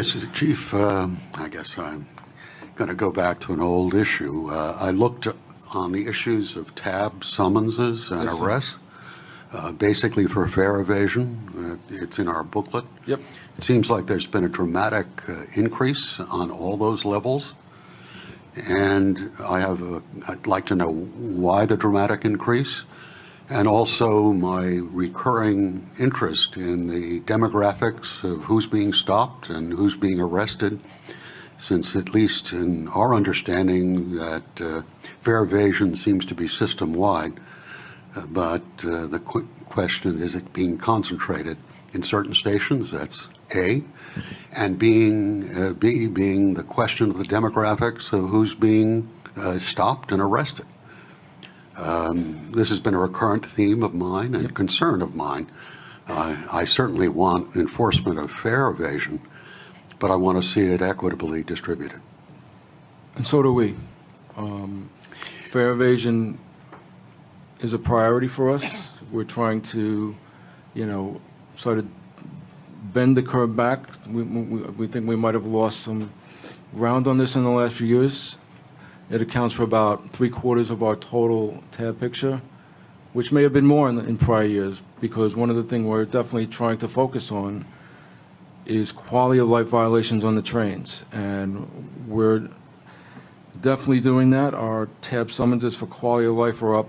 Mr. Chief, I guess I'm going to go back to an old issue. I looked on the issues of tab summonses and Yes, sir. arrests, basically for fare evasion. It's in our booklet. Yep. It seems like there's been a dramatic increase on all those levels. And I'd like to know why the dramatic increase, and also my recurring interest in the demographics of who's being stopped and who's being arrested, since at least in our understanding that fare evasion seems to be system-wide, but the question is it being concentrated in certain stations? That's A. And B, being the question of the demographics of who's being stopped and arrested. This has been a recurrent theme of mine and concern of mine. I certainly want enforcement of fare evasion, but I want to see it equitably distributed. And so do we. Fare evasion is a priority for us. We're trying to, sort of bend the curve back. We think we might have lost some ground on this in the last few years. It accounts for about 3/4 of our total tab picture, which may have been more in prior years, because one of the things we're definitely trying to focus on is quality of life violations on the trains. And we're definitely doing that. Our tab summonses for quality of life are up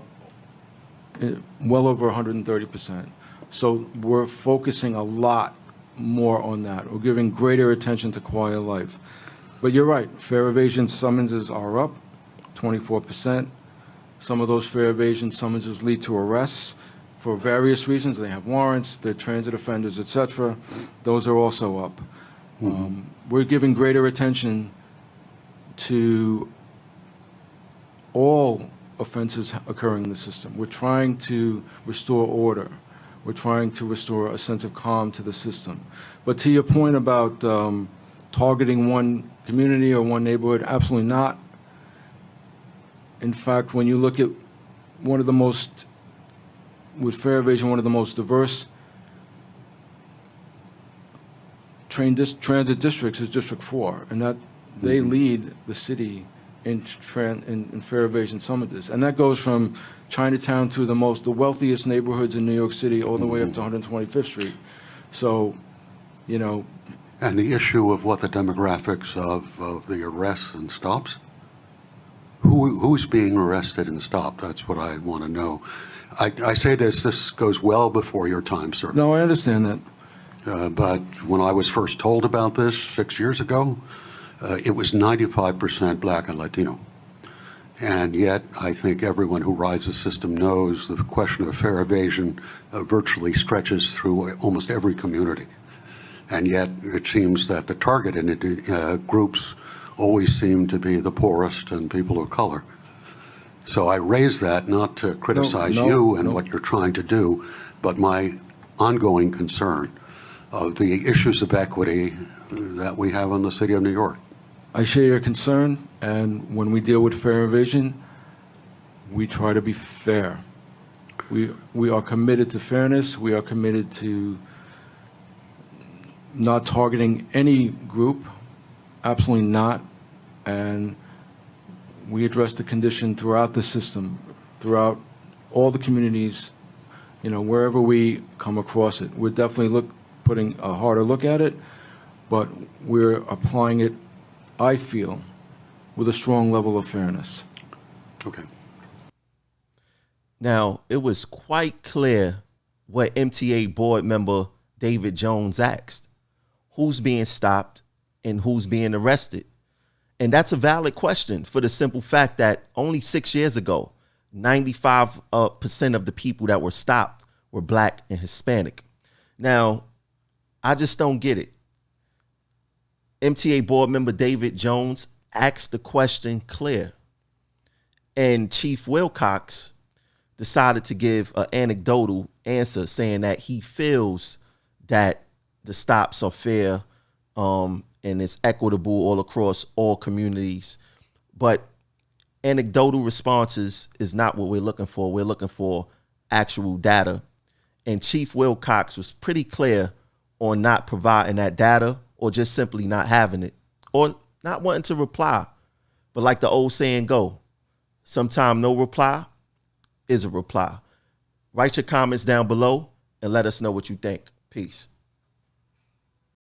well over 130%. So we're focusing a lot more on that. We're giving greater attention to quality of life. But you're right, fare evasion summonses are up 24%. Some of those fare evasion summonses lead to arrests for various reasons. They have warrants, they're transit offenders, etc. Those are also up. We're giving greater attention to all offenses occurring in the system. We're trying to restore order. We're trying to restore a sense of calm to the system. But to your point about targeting one community or one neighborhood, absolutely not. In fact, when you look at with fare evasion, one of the most diverse transit districts is District 4, and that they lead the city in fare evasion summonses. And that goes from Chinatown to the wealthiest neighborhoods in New York City, all the way up to 125th Street. So, And the issue of what the demographics of the arrests and stops? Who's being arrested and stopped? That's what I want to know. I say this goes well before your time, sir. No, I understand that. But when I was first told about this 6 years ago, it was 95% black and Latino. And yet, I think everyone who rides the system knows the question of fare evasion virtually stretches through almost every community. And yet, it seems that the targeted groups always seem to be the poorest and people of color. So I raise that not to criticize you and what you're trying to do, but my ongoing concern of the issues of equity that we have in the city of New York. I share your concern, and when we deal with fare evasion, we try to be fair. We are committed to fairness. We are committed to not targeting any group, absolutely not. And we address the condition throughout the system, throughout all the communities, wherever we come across it. We're definitely putting a harder look at it, but we're applying it, I feel, with a strong level of fairness. Okay. Now, it was quite clear what MTA board member David Jones asked: who's being stopped and who's being arrested? And that's a valid question, for the simple fact that only 6 years ago, 95% of the people that were stopped were black and Hispanic. Now, I just don't get it. MTA board member David Jones asked the question clear, and Chief Wilcox decided to give an anecdotal answer, saying that he feels that the stops are fair and it's equitable all across all communities. But anecdotal responses is not what we're looking for. We're looking for actual data. And Chief Wilcox was pretty clear on not providing that data or just simply not having it or not wanting to reply. But like the old saying go, sometime no reply is a reply. Write your comments down below and let us know what you think. Peace.